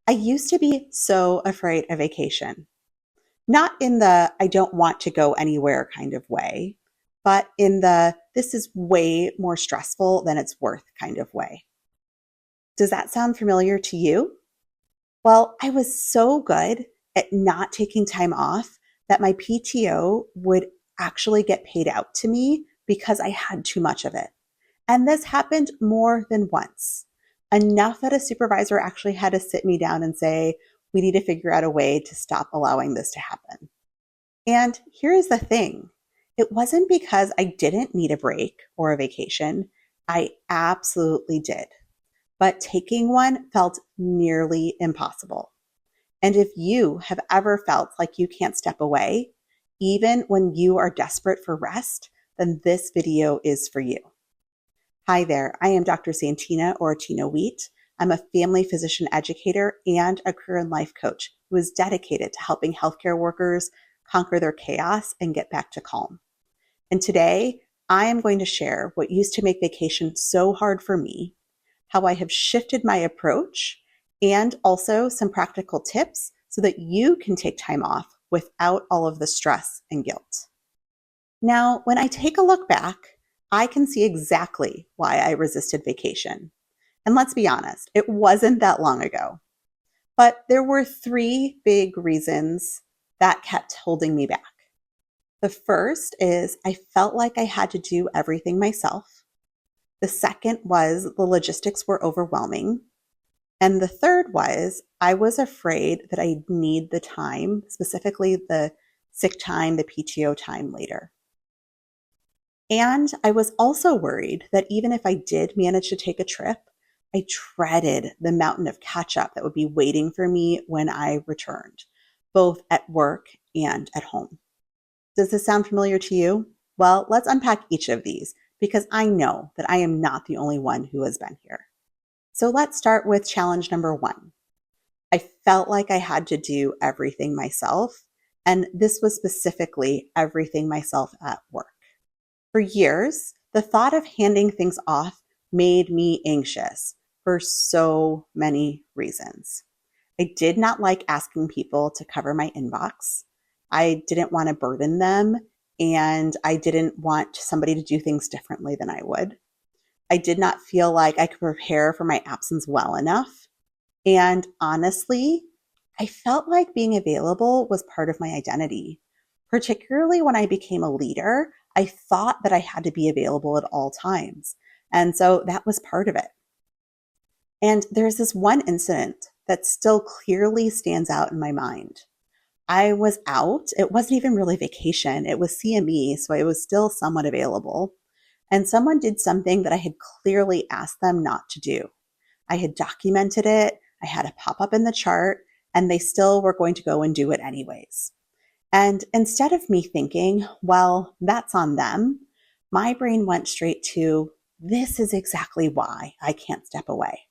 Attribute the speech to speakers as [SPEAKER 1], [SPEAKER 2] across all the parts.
[SPEAKER 1] I used to be so afraid of vacation, not in the I don't want to go anywhere kind of way, but in the this is way more stressful than it's worth kind of way. Does that sound familiar to you? Well, I was so good at not taking time off that my PTO would actually get paid out to me because I had too much of it. And this happened more than once, enough that a supervisor actually had to sit me down and say, we need to figure out a way to stop allowing this to happen. And here's the thing, it wasn't because I didn't need a break or a vacation. I absolutely did. But taking one felt nearly impossible. And if you have ever felt like you can't step away, even when you are desperate for rest, then this video is for you. Hi there, I am Dr. Santina or Tina Wheat. I'm a family physician educator and a career and life coach who is dedicated to helping healthcare workers conquer their chaos and get back to calm. And today, I am going to share what used to make vacation so hard for me, how I have shifted my approach, and also some practical tips so that you can take time off without all of the stress and guilt. Now, when I take a look back, I can see exactly why I resisted vacation. And let's be honest, it wasn't that long ago. But there were three big reasons that kept holding me back. The first is I felt like I had to do everything myself. The second was the logistics were overwhelming. And the third was I was afraid that I'd need the time, specifically the sick time, the PTO time later. And I was also worried that even if I did manage to take a trip, I dreaded the mountain of catch up that would be waiting for me when I returned, both at work and at home. Does this sound familiar to you? Well, let's unpack each of these because I know that I am not the only one who has been here. So let's start with challenge number one. I felt like I had to do everything myself, and this was specifically everything myself at work. For years, the thought of handing things off made me anxious for so many reasons. I did not like asking people to cover my inbox. I didn't want to burden them, and I didn't want somebody to do things differently than I would. I did not feel like I could prepare for my absence well enough. And honestly, I felt like being available was part of my identity. Particularly when I became a leader, I thought that I had to be available at all times. And so that was part of it. And there's this one incident that still clearly stands out in my mind. I was out. It wasn't even really vacation. It was CME, so I was still somewhat available. And someone did something that I had clearly asked them not to do. I had documented it. I had it pop up in the chart, and they still were going to go and do it anyways. And instead of me thinking, well, that's on them, my brain went straight to, this is exactly why I can't step away.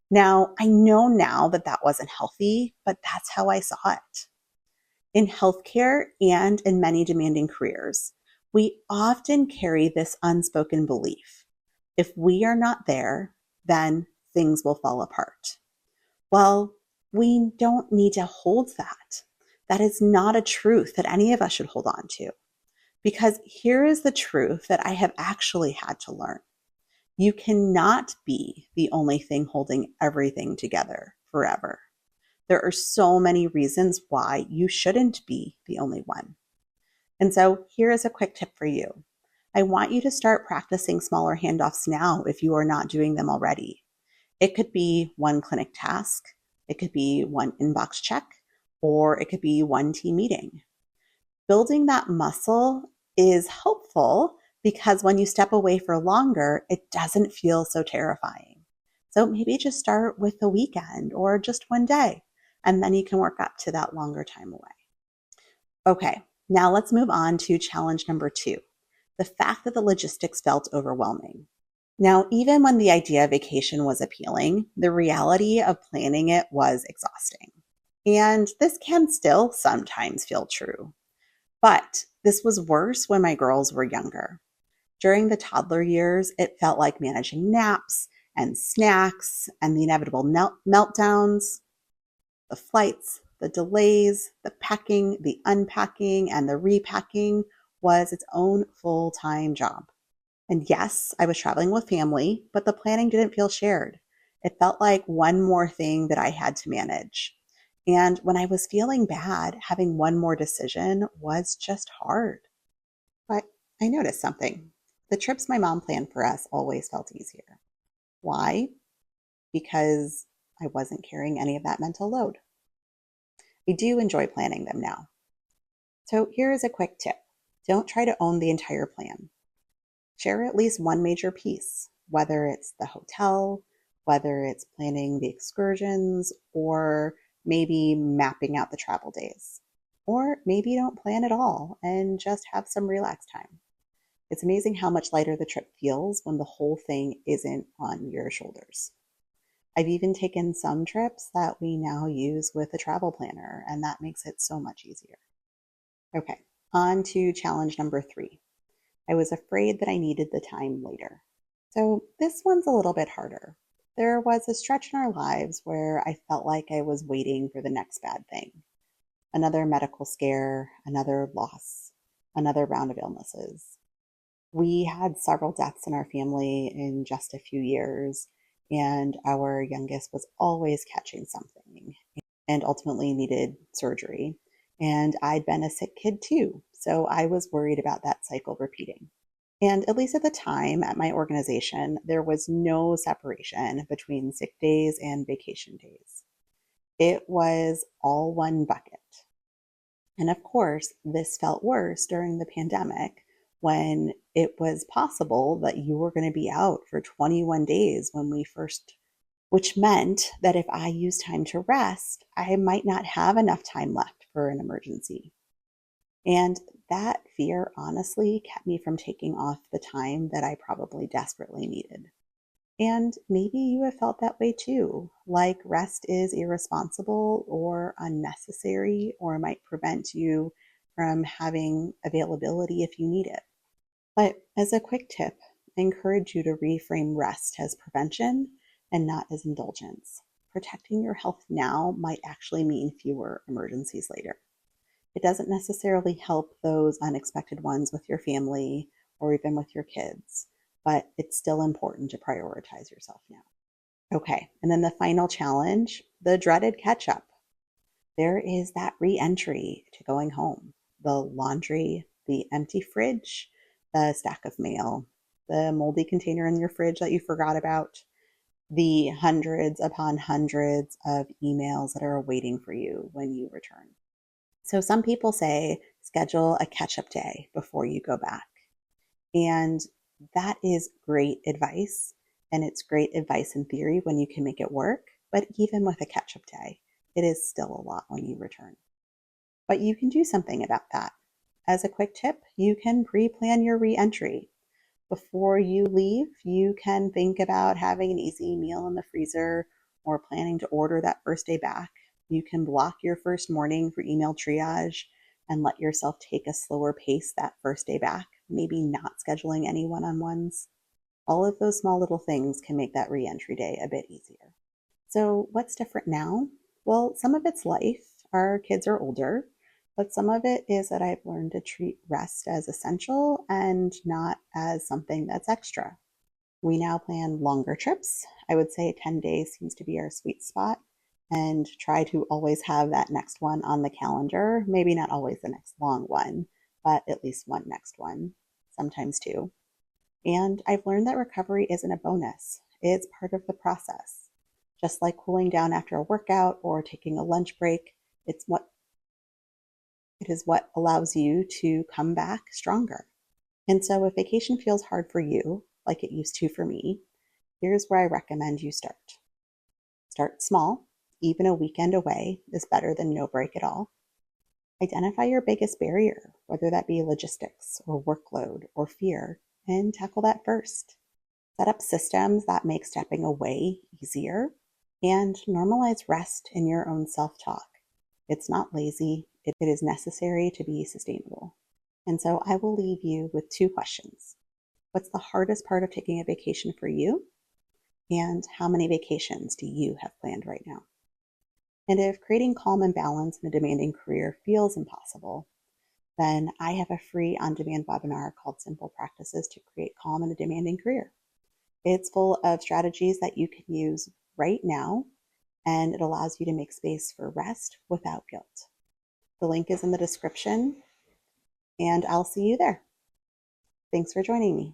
[SPEAKER 1] Now, I know now that that wasn't healthy, but that's how I saw it. In healthcare and in many demanding careers, we often carry this unspoken belief. If we are not there, then things will fall apart. Well, we don't need to hold that. That is not a truth that any of us should hold on to. Because here is the truth that I have actually had to learn. You cannot be the only thing holding everything together forever. There are so many reasons why you shouldn't be the only one. And so here is a quick tip for you. I want you to start practicing smaller handoffs now if you are not doing them already. It could be one clinic task, it could be one inbox check, or it could be one team meeting. Building that muscle is helpful because when you step away for longer, it doesn't feel so terrifying. So maybe just start with the weekend or just one day, and then you can work up to that longer time away. Okay, now let's move on to challenge number two, the fact that the logistics felt overwhelming. Now, even when the idea of vacation was appealing, the reality of planning it was exhausting. And this can still sometimes feel true. But this was worse when my girls were younger. During the toddler years, it felt like managing naps and snacks and the inevitable meltdowns. The flights, the delays, the packing, the unpacking, and the repacking was its own full-time job. And yes, I was traveling with family, but the planning didn't feel shared. It felt like one more thing that I had to manage. And when I was feeling bad, having one more decision was just hard. But I noticed something. The trips my mom planned for us always felt easier. Why? Because I wasn't carrying any of that mental load. I do enjoy planning them now. So here is a quick tip. Don't try to own the entire plan. Share at least one major piece, whether it's the hotel, whether it's planning the excursions, or maybe mapping out the travel days. Or maybe you don't plan at all and just have some relax time. It's amazing how much lighter the trip feels when the whole thing isn't on your shoulders. I've even taken some trips that we now use with a travel planner, and that makes it so much easier. Okay, on to challenge number 3. I was afraid that I needed the time later. So this one's a little bit harder. There was a stretch in our lives where I felt like I was waiting for the next bad thing. Another medical scare, another loss, another round of illnesses. We had several deaths in our family in just a few years, and our youngest was always catching something and ultimately needed surgery. And I'd been a sick kid too, so I was worried about that cycle repeating. And at least at the time at my organization, there was no separation between sick days and vacation days. It was all one bucket. And of course, this felt worse during the pandemic when it was possible that you were going to be out for 21 days when we first, which meant that if I used time to rest, I might not have enough time left for an emergency. And that fear honestly kept me from taking off the time that I probably desperately needed. And maybe you have felt that way too, like rest is irresponsible or unnecessary or might prevent you from having availability if you need it. But as a quick tip, I encourage you to reframe rest as prevention and not as indulgence. Protecting your health now might actually mean fewer emergencies later. It doesn't necessarily help those unexpected ones with your family or even with your kids, but it's still important to prioritize yourself now. Okay, and then the final challenge, the dreaded catch up. There is that re-entry to going home, the laundry, the empty fridge, the stack of mail, the moldy container in your fridge that you forgot about, the hundreds upon hundreds of emails that are waiting for you when you return. So some people say schedule a catch-up day before you go back. And that is great advice. And it's great advice in theory when you can make it work. But even with a catch-up day, it is still a lot when you return. But you can do something about that. As a quick tip, you can pre-plan your re-entry. Before you leave, you can think about having an easy meal in the freezer or planning to order that first day back. You can block your first morning for email triage and let yourself take a slower pace that first day back, maybe not scheduling any one-on-ones. All of those small little things can make that re-entry day a bit easier. So what's different now? Well, some of it's life. Our kids are older, but some of it is that I've learned to treat rest as essential and not as something that's extra. We now plan longer trips. I would say 10 days seems to be our sweet spot, and try to always have that next one on the calendar. Maybe not always the next long one, but at least one next one, sometimes two. And I've learned that recovery isn't a bonus, it's part of the process. Just like cooling down after a workout or taking a lunch break, it is what allows you to come back stronger. And so if vacation feels hard for you, like it used to for me, here's where I recommend you start. Start small. Even a weekend away is better than no break at all. Identify your biggest barrier, whether that be logistics or workload or fear, and tackle that first. Set up systems that make stepping away easier, and normalize rest in your own self-talk. It's not lazy, it is necessary to be sustainable. And so I will leave you with 2 questions. What's the hardest part of taking a vacation for you? And how many vacations do you have planned right now? And if creating calm and balance in a demanding career feels impossible, then I have a free on-demand webinar called Simple Practices to Create Calm in a Demanding Career. It's full of strategies that you can use right now, and it allows you to make space for rest without guilt. The link is in the description, and I'll see you there. Thanks for joining me.